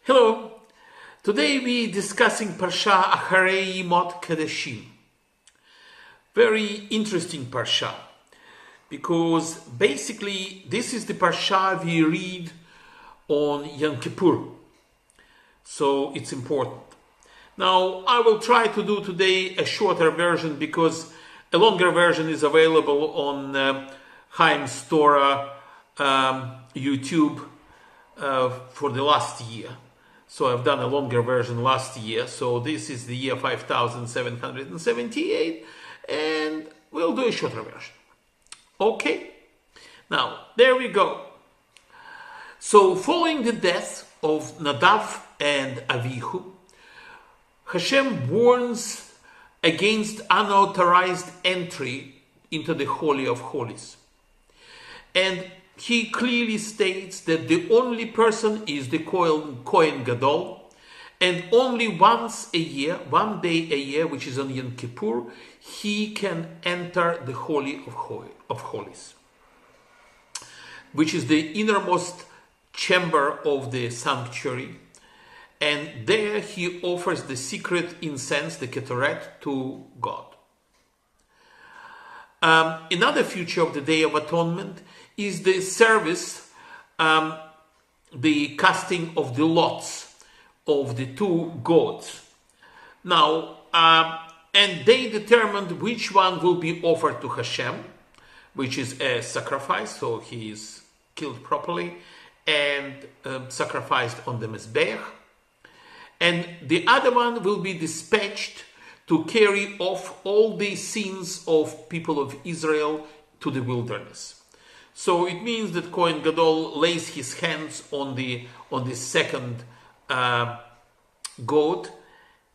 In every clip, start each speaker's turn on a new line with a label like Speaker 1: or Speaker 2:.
Speaker 1: Hello, today we discussing Parsha Acharei Kedoshim. Very interesting Parsha, because basically this is the Parsha we read on Yom Kippur, so it's important. Now I will try to do today a shorter version because a longer version is available on Chaim's Torah YouTube for the last year. So I've done a longer version last year. So this is the year 5778, and we'll do a shorter version. Okay, now there we go. So following the death of Nadav and Avihu, Hashem warns against unauthorized entry into the Holy of Holies. And he clearly states that the only person is the Kohen Gadol, and only once a year, one day a year, which is on Yom Kippur, he can enter the Holy of Holies, which is the innermost chamber of the sanctuary, and there he offers the secret incense, the Ketoret, to God. Another feature of the Day of Atonement is the service, the casting of the lots of the two goats. Now, and they determined which one will be offered to Hashem, which is a sacrifice, so he is killed properly and sacrificed on the Mizbeach. And the other one will be dispatched to carry off all the sins of people of Israel to the wilderness. So it means that Kohen Gadol lays his hands on the second goat,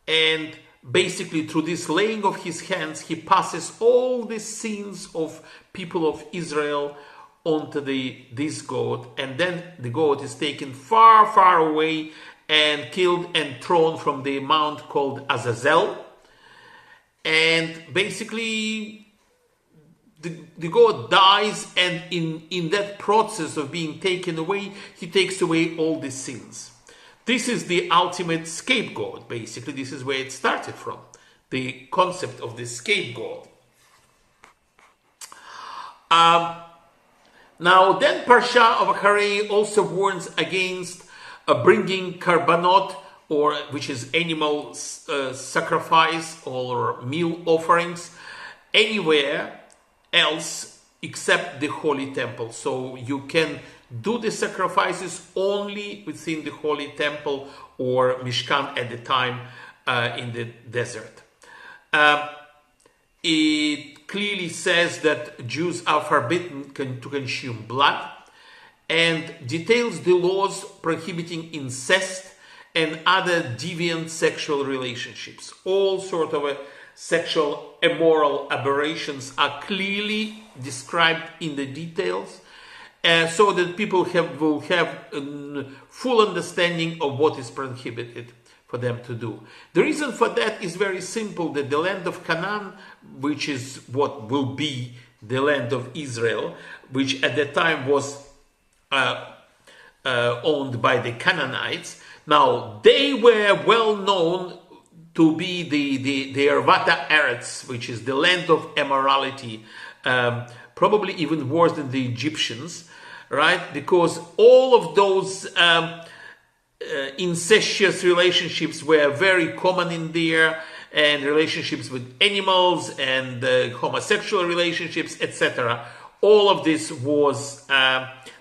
Speaker 1: and basically through this laying of his hands, he passes all the sins of people of Israel onto this goat, and then the goat is taken far, far away and killed and thrown from the mount called Azazel. And basically the goat dies, and in that process of being taken away, he takes away all the sins. This is the ultimate scapegoat, basically. This is where it started from, the concept of the scapegoat. Now then Parsha of Acharei also warns against bringing karbanot, or which is animal sacrifice or meal offerings, anywhere else except the holy temple. So you can do the sacrifices only within the holy temple or Mishkan at the time in the desert. It clearly says that Jews are forbidden to consume blood, and details the laws prohibiting incest and other deviant sexual relationships. All sort of sexual immoral aberrations are clearly described in the details, so that people will have a full understanding of what is prohibited for them to do. The reason for that is very simple, that the land of Canaan, which is what will be the land of Israel, which at that time was owned by the Canaanites. Now, they were well known to be the Ervata Eretz, which is the land of immorality, probably even worse than the Egyptians, right? Because all of those incestuous relationships were very common in there, and relationships with animals and homosexual relationships, etc. All of this was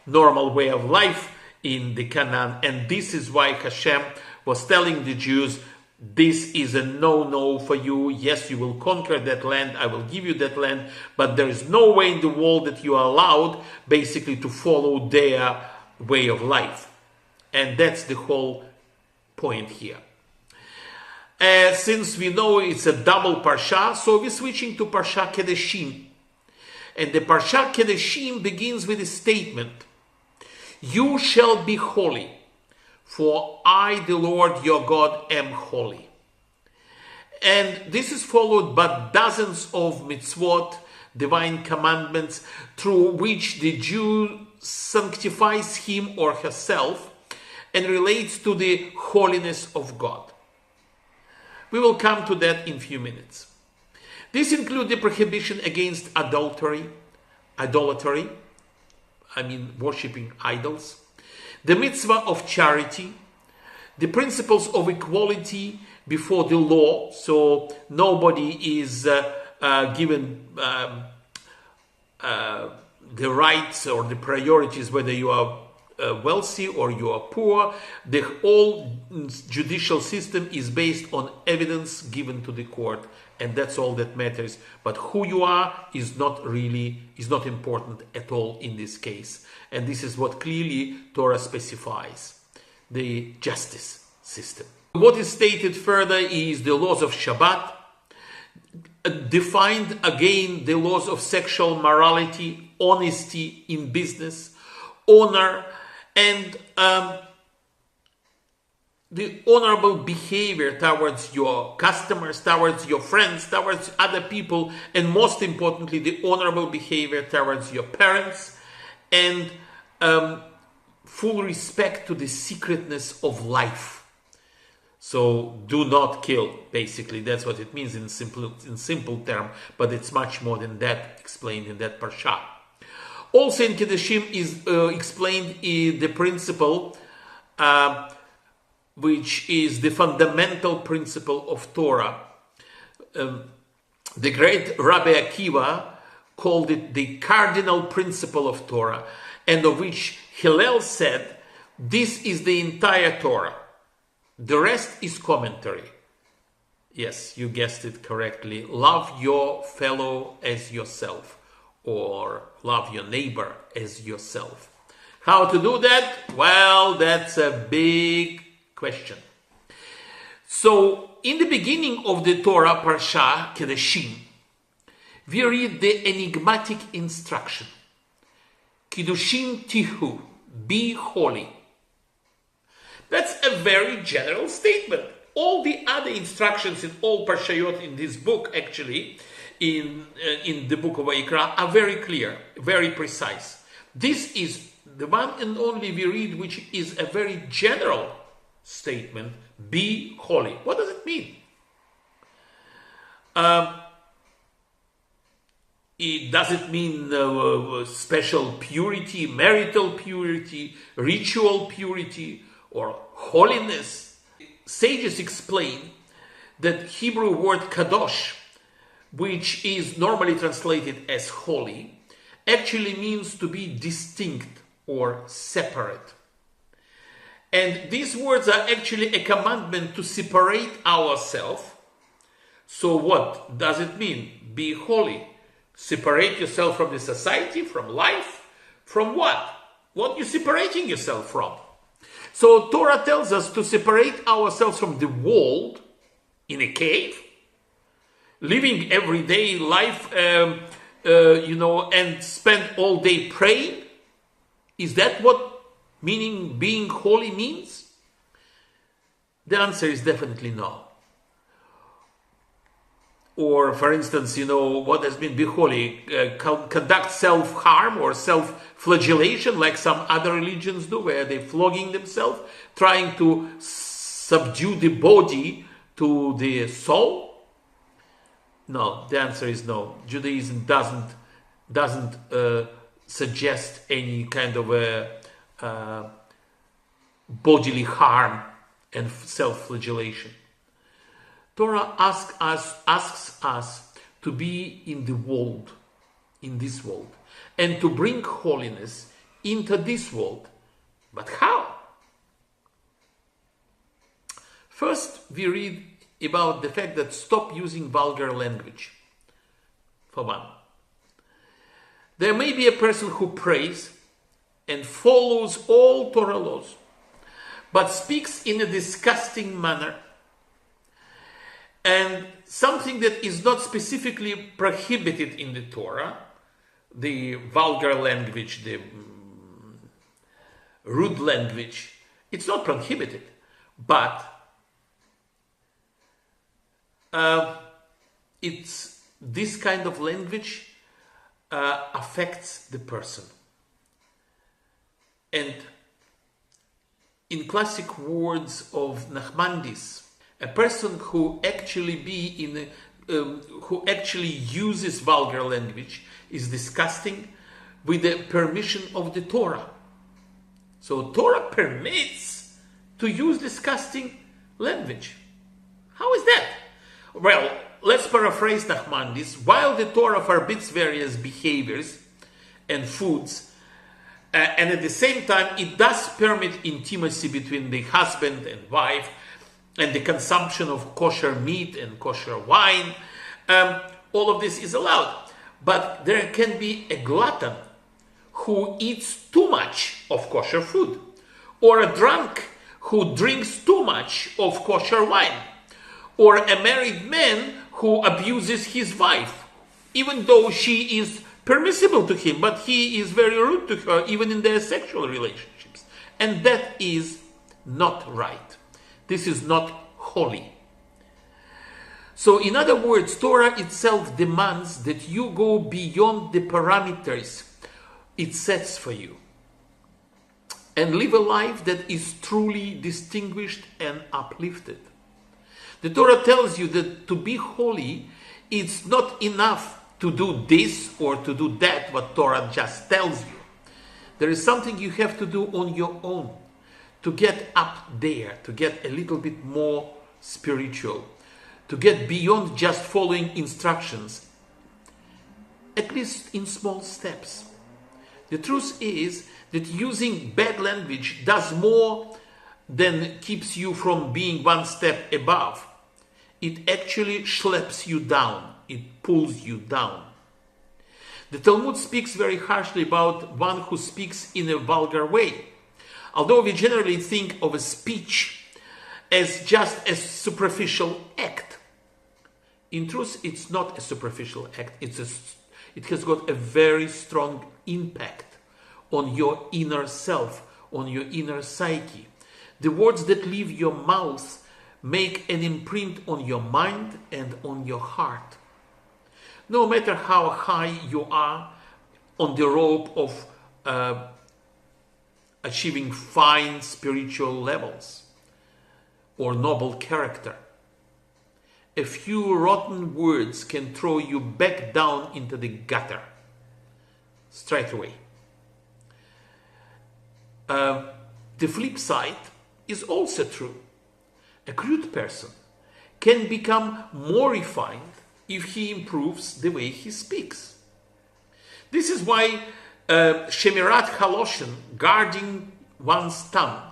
Speaker 1: normal way of life in the Canaan, and this is why Hashem was telling the Jews, this is a no-no for you. Yes, you will conquer that land, I will give you that land, but there is no way in the world that you are allowed basically to follow their way of life. And that's the whole point here. Since we know it's a double Parsha, so we're switching to Parsha Kedoshim. And the Parsha Kedoshim begins with a statement: you shall be holy, for I, the Lord your God, am holy. And this is followed by dozens of mitzvot, divine commandments, through which the Jew sanctifies him or herself and relates to the holiness of God. We will come to that in a few minutes. This includes the prohibition against idolatry, worshipping idols, the mitzvah of charity, the principles of equality before the law, so nobody is given the rights or the priorities whether you are wealthy or you are poor. The whole judicial system is based on evidence given to the court, and that's all that matters. But who you are is not important at all in this case. And this is what clearly Torah specifies, the justice system. What is stated further is the laws of Shabbat, defined again the laws of sexual morality, honesty in business, honor, and the honorable behavior towards your customers, towards your friends, towards other people, and most importantly, the honorable behavior towards your parents, and full respect to the secretness of life. So do not kill, basically. That's what it means in simple term, but it's much more than that explained in that parsha. Also in Kedoshim is explained the principle which is the fundamental principle of Torah. The great Rabbi Akiva called it the cardinal principle of Torah, and of which Hillel said, this is the entire Torah. The rest is commentary. Yes, you guessed it correctly. Love your fellow as yourself, or love your neighbor as yourself. How to do that? Well, that's a big question. So, in the beginning of the Torah Parsha, Kedoshim, we read the enigmatic instruction. Kedoshim tihu, be holy. That's a very general statement. All the other instructions in all Parshayot in this book, actually, in the book of Vayikra, are very clear, very precise. This is the one and only we read, which is a very general statement, be holy. What does it mean? Does it mean special purity, marital purity, ritual purity, or holiness? Sages explain that Hebrew word kadosh, which is normally translated as holy, actually means to be distinct or separate. And these words are actually a commandment to separate ourselves. So what does it mean? Be holy. Separate yourself from the society, from life, from what? What are you separating yourself from? So Torah tells us to separate ourselves from the world in a cave, living everyday life, and spend all day praying. Is that what meaning being holy means? The answer is definitely no. Or, for instance, what has been be holy? Conduct self-harm or self-flagellation like some other religions do, where they're flogging themselves, trying to subdue the body to the soul? No, the answer is no. Judaism doesn't suggest any kind of bodily harm and self-flagellation. Torah asks us to be in the world, in this world, and to bring holiness into this world. But how? First, we read about the fact that stop using vulgar language. For one, there may be a person who prays and follows all Torah laws, but speaks in a disgusting manner, and something that is not specifically prohibited in the Torah, the vulgar language, the rude language, it's not prohibited, but it's this kind of language affects the person. And in classic words of Nachmandis, a person who actually who actually uses vulgar language is disgusting with the permission of the Torah. So Torah permits to use disgusting language. How is that? Well, let's paraphrase Nachmandis. While the Torah forbids various behaviors and foods, and at the same time it does permit intimacy between the husband and wife, and the consumption of kosher meat and kosher wine, all of this is allowed. But there can be a glutton who eats too much of kosher food, or a drunk who drinks too much of kosher wine, or a married man who abuses his wife, even though she is permissible to him, but he is very rude to her, even in their sexual relationships. And that is not right. This is not holy. So in other words, Torah itself demands that you go beyond the parameters it sets for you and live a life that is truly distinguished and uplifted. The Torah tells you that to be holy, it's not enough to do this or to do that, what Torah just tells you. There is something you have to do on your own to get up there, to get a little bit more spiritual, to get beyond just following instructions, at least in small steps. The truth is that using bad language does more than keeps you from being one step above. It actually schleps you down. It pulls you down. The Talmud speaks very harshly about one who speaks in a vulgar way. Although we generally think of a speech as just a superficial act, in truth, it's not a superficial act. It has got a very strong impact on your inner self, on your inner psyche. The words that leave your mouth make an imprint on your mind and on your heart. No matter how high you are on the rope of achieving fine spiritual levels or noble character, a few rotten words can throw you back down into the gutter straight away. The flip side is also true. A crude person can become more refined if he improves the way he speaks. This is why Shemirat Haloshen, guarding one's tongue,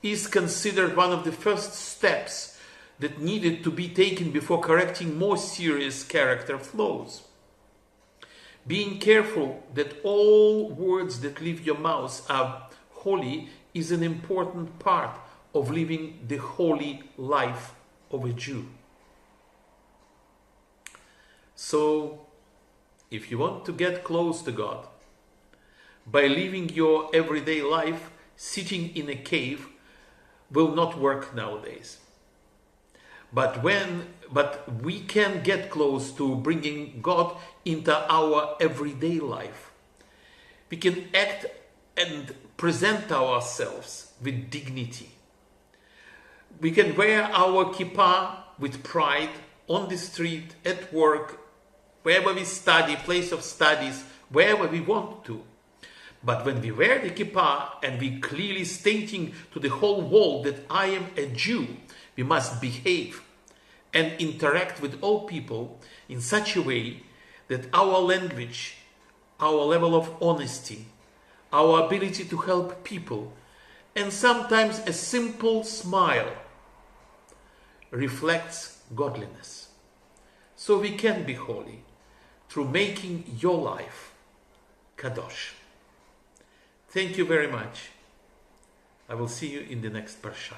Speaker 1: is considered one of the first steps that needed to be taken before correcting more serious character flaws. Being careful that all words that leave your mouth are holy is an important part of living the holy life of a Jew. So, if you want to get close to God by living your everyday life, sitting in a cave will not work nowadays. But we can get close to bringing God into our everyday life. We can act and present ourselves with dignity. We can wear our kippah with pride on the street, at work, wherever we study, place of studies, wherever we want to. But when we wear the kippah and we clearly stating to the whole world that I am a Jew, we must behave and interact with all people in such a way that our language, our level of honesty, our ability to help people, and sometimes a simple smile reflects godliness. So we can be holy through making your life kadosh. Thank you very much. I will see you in the next parsha.